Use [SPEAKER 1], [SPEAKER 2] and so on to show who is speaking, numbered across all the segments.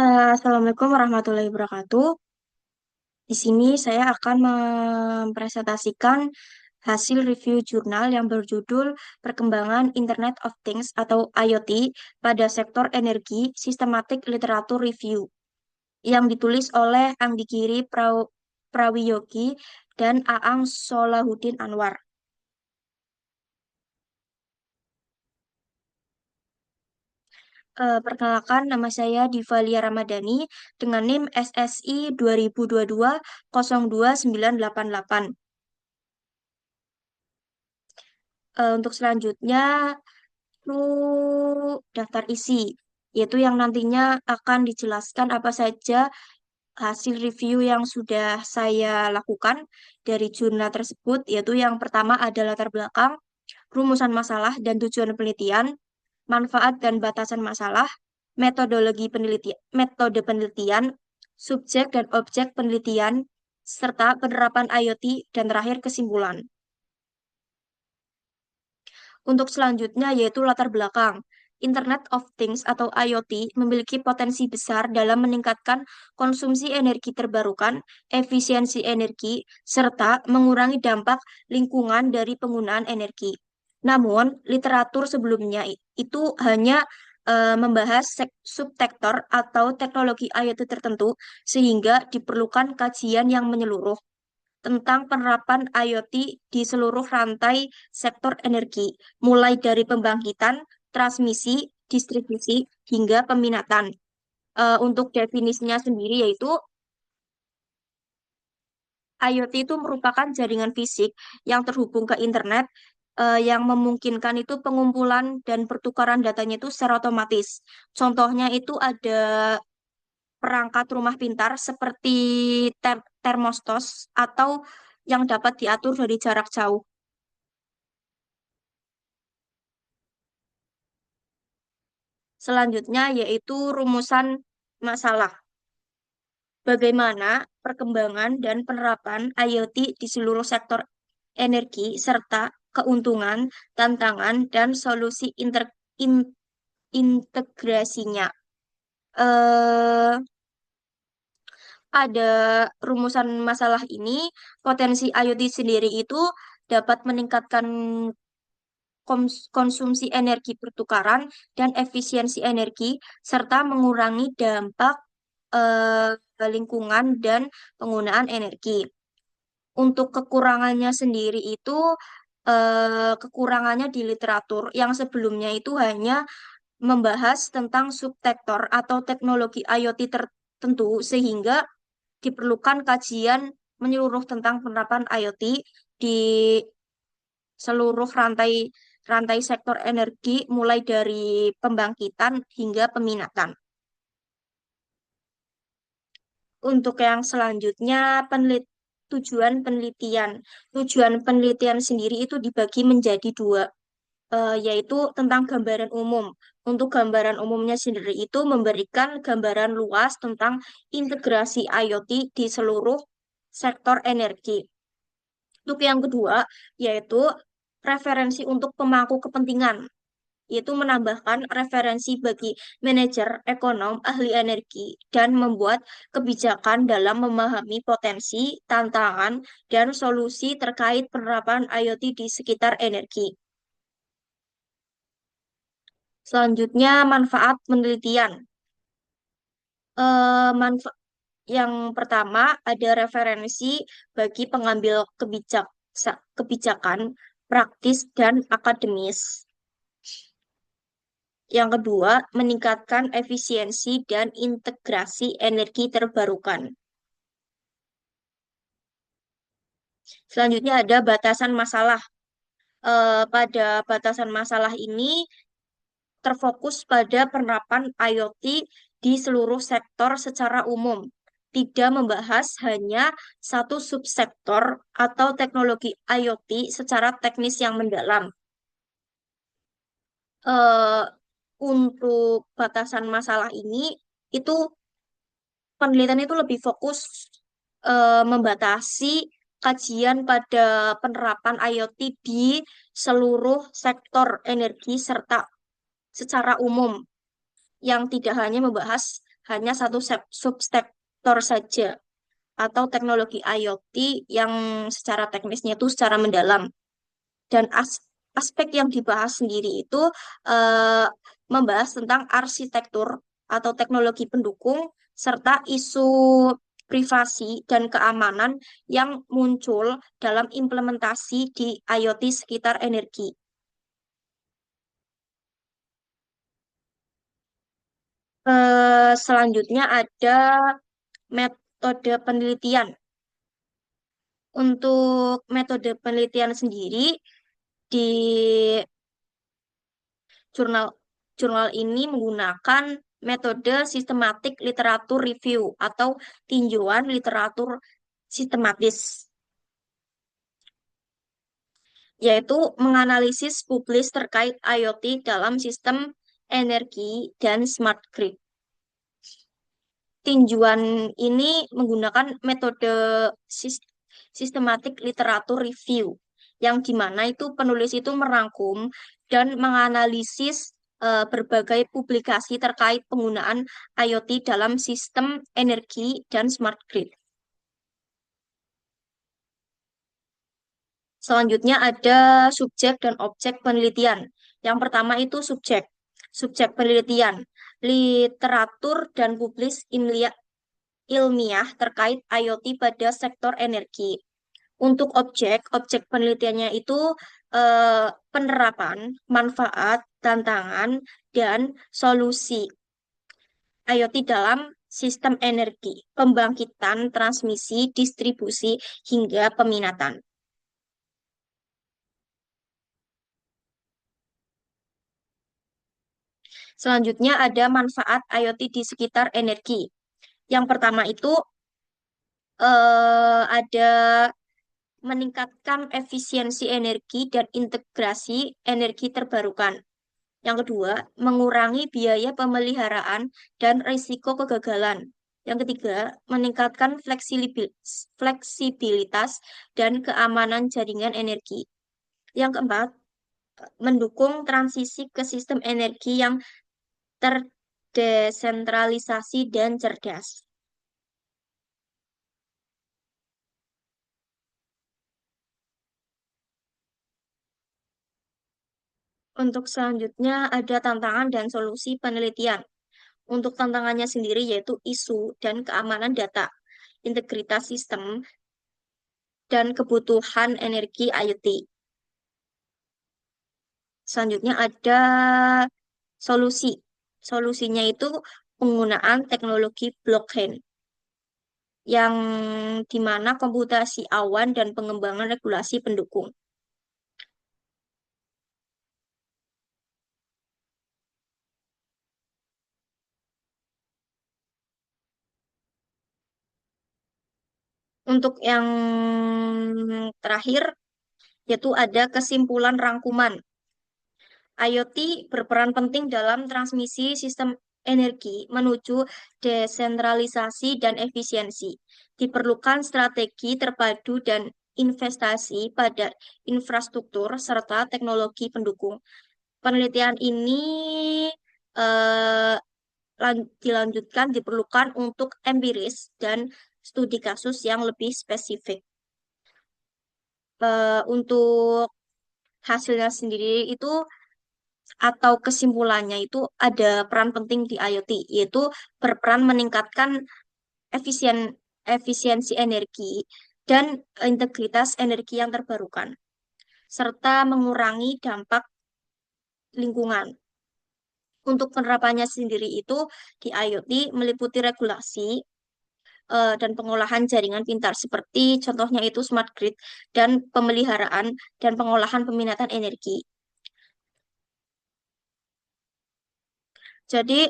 [SPEAKER 1] Assalamualaikum warahmatullahi wabarakatuh. Di sini saya akan mempresentasikan hasil review jurnal yang berjudul Perkembangan Internet of Things atau IoT pada Sektor Energi Systematic Literature Review yang ditulis oleh Anggigiri Prawiyogi dan Aang Solahuddin Anwar. Perkenalkan, nama saya Divalia Ramadhani dengan NIM SSI 2022 029988. Untuk selanjutnya itu daftar isi, yaitu yang nantinya akan dijelaskan apa saja hasil review yang sudah saya lakukan dari jurnal tersebut, yaitu yang pertama ada latar belakang, rumusan masalah dan tujuan penelitian, manfaat dan batasan masalah, metode penelitian, subjek dan objek penelitian, serta penerapan IoT, dan terakhir kesimpulan. Untuk selanjutnya yaitu latar belakang. Internet of Things atau IoT memiliki potensi besar dalam meningkatkan konsumsi energi terbarukan, efisiensi energi, serta mengurangi dampak lingkungan dari penggunaan energi. Namun, literatur sebelumnya itu hanya membahas subsektor atau teknologi IoT tertentu, sehingga diperlukan kajian yang menyeluruh tentang penerapan IoT di seluruh rantai sektor energi, mulai dari pembangkitan, transmisi, distribusi, hingga peminatan. Untuk definisinya sendiri yaitu IoT itu merupakan jaringan fisik yang terhubung ke internet yang memungkinkan itu pengumpulan dan pertukaran datanya itu secara otomatis. Contohnya itu ada perangkat rumah pintar seperti termostos atau yang dapat diatur dari jarak jauh. Selanjutnya yaitu rumusan masalah. Bagaimana perkembangan dan penerapan IoT di seluruh sektor energi serta keuntungan, tantangan, dan solusi integrasinya. Eh, Pada rumusan masalah ini, potensi IoT sendiri itu dapat meningkatkan konsumsi energi pertukaran dan efisiensi energi, serta mengurangi dampak lingkungan dan penggunaan energi. Untuk kekurangannya sendiri itu, kekurangannya di literatur yang sebelumnya itu hanya membahas tentang subsektor atau teknologi IoT tertentu, sehingga diperlukan kajian menyeluruh tentang penerapan IoT di seluruh rantai rantai sektor energi mulai dari pembangkitan hingga peminatan. Untuk yang selanjutnya tujuan penelitian. Tujuan penelitian sendiri itu dibagi menjadi dua, yaitu tentang gambaran umum. Untuk gambaran umumnya sendiri itu memberikan gambaran luas tentang integrasi IoT di seluruh sektor energi. Untuk yang kedua, yaitu referensi untuk pemangku kepentingan, yaitu menambahkan referensi bagi manajer, ekonom, ahli energi, dan membuat kebijakan dalam memahami potensi, tantangan, dan solusi terkait penerapan IoT di sekitar energi. Selanjutnya, manfaat penelitian. Manfaat yang pertama ada referensi bagi pengambil kebijakan praktis dan akademis. Yang kedua, meningkatkan efisiensi dan integrasi energi terbarukan. Selanjutnya ada batasan masalah. Pada batasan masalah ini terfokus pada penerapan IoT di seluruh sektor secara umum, tidak membahas hanya satu subsektor atau teknologi IoT secara teknis yang mendalam. Eh, untuk batasan masalah ini, itu penelitian itu lebih fokus membatasi kajian pada penerapan IoT di seluruh sektor energi serta secara umum yang tidak hanya membahas hanya satu subsektor saja atau teknologi IoT yang secara teknisnya itu secara mendalam. Dan aspek yang dibahas sendiri itu eh, membahas tentang arsitektur atau teknologi pendukung serta isu privasi dan keamanan yang muncul dalam implementasi di IoT sekitar energi. Selanjutnya ada metode penelitian. Untuk metode penelitian sendiri di jurnal jurnal ini menggunakan metode sistematik literatur review atau tinjauan literatur sistematis, yaitu menganalisis publis terkait IoT dalam sistem energi dan smart grid. Tinjauan ini menggunakan metode sistematik literatur review, yang dimana itu penulis itu merangkum dan menganalisis berbagai publikasi terkait penggunaan IoT dalam sistem energi dan smart grid. Selanjutnya ada subjek dan objek penelitian. Yang pertama itu subjek. Subjek penelitian, literatur dan publis ilmiah terkait IoT pada sektor energi. Untuk objek penelitiannya itu penerapan, manfaat, tantangan, dan solusi IoT dalam sistem energi, pembangkitan, transmisi, distribusi, hingga peminatan. Selanjutnya ada manfaat IoT di sekitar energi. Yang pertama itu ada meningkatkan efisiensi energi dan integrasi energi terbarukan. Yang kedua, mengurangi biaya pemeliharaan dan risiko kegagalan. Yang ketiga, meningkatkan fleksibilitas dan keamanan jaringan energi. Yang keempat, mendukung transisi ke sistem energi yang terdesentralisasi dan cerdas. Untuk selanjutnya ada tantangan dan solusi penelitian. Untuk tantangannya sendiri yaitu isu dan keamanan data, integritas sistem, dan kebutuhan energi IoT. Selanjutnya ada solusi. Solusinya itu penggunaan teknologi blockchain yang dimana komputasi awan dan pengembangan regulasi pendukung. Untuk yang terakhir yaitu ada kesimpulan rangkuman. IoT berperan penting dalam transmisi sistem energi menuju desentralisasi dan efisiensi. Diperlukan strategi terpadu dan investasi pada infrastruktur serta teknologi pendukung. Penelitian ini eh, dilanjutkan diperlukan untuk empiris dan studi kasus yang lebih spesifik. Untuk hasilnya sendiri itu atau kesimpulannya itu ada peran penting di IoT, yaitu berperan meningkatkan efisien efisiensi energi dan integritas energi yang terbarukan, serta mengurangi dampak lingkungan. Untuk penerapannya sendiri itu di IoT meliputi regulasi dan pengolahan jaringan pintar, seperti contohnya itu smart grid dan pemeliharaan dan pengolahan peminatan energi. Jadi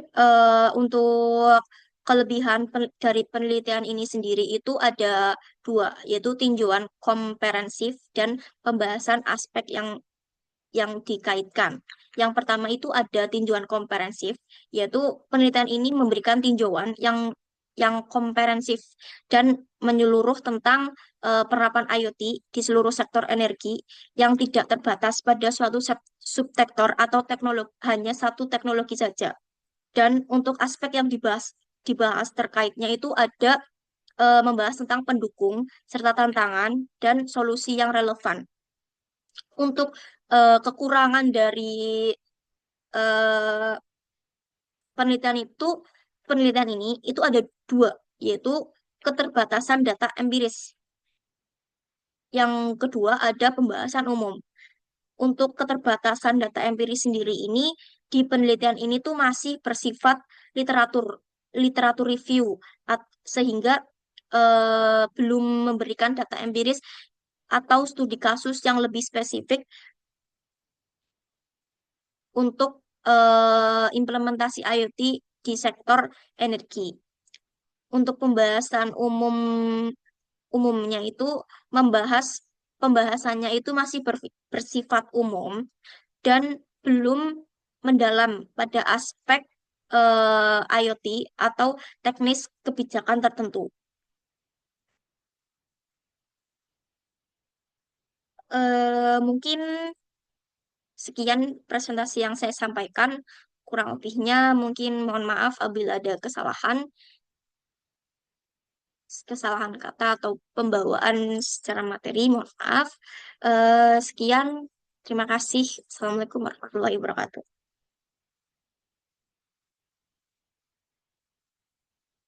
[SPEAKER 1] untuk kelebihan dari penelitian ini sendiri itu ada dua, yaitu tinjauan komprehensif dan pembahasan aspek yang dikaitkan. Yang pertama itu ada tinjauan komprehensif, yaitu penelitian ini memberikan tinjauan yang komprehensif dan menyeluruh tentang penerapan IoT di seluruh sektor energi yang tidak terbatas pada suatu subsektor atau teknologi hanya satu teknologi saja. Dan untuk aspek yang dibahas dibahas terkaitnya itu ada membahas tentang pendukung serta tantangan dan solusi yang relevan. Untuk kekurangan dari eh, penelitian itu, penelitian ini itu ada dua, yaitu keterbatasan data empiris. Yang kedua ada pembahasan umum. Untuk keterbatasan data empiris sendiri ini, di penelitian ini tuh masih bersifat literatur, literatur review, sehingga belum memberikan data empiris atau studi kasus yang lebih spesifik untuk implementasi IoT di sektor energi. Untuk pembahasan umumnya itu membahas pembahasannya itu masih bersifat umum dan belum mendalam pada aspek IoT atau teknis kebijakan tertentu. Mungkin sekian presentasi yang saya sampaikan. Kurang lebihnya mungkin mohon maaf apabila ada kesalahan kata atau pembawaan secara materi, mohon maaf. Sekian, terima kasih. Assalamualaikum warahmatullahi wabarakatuh.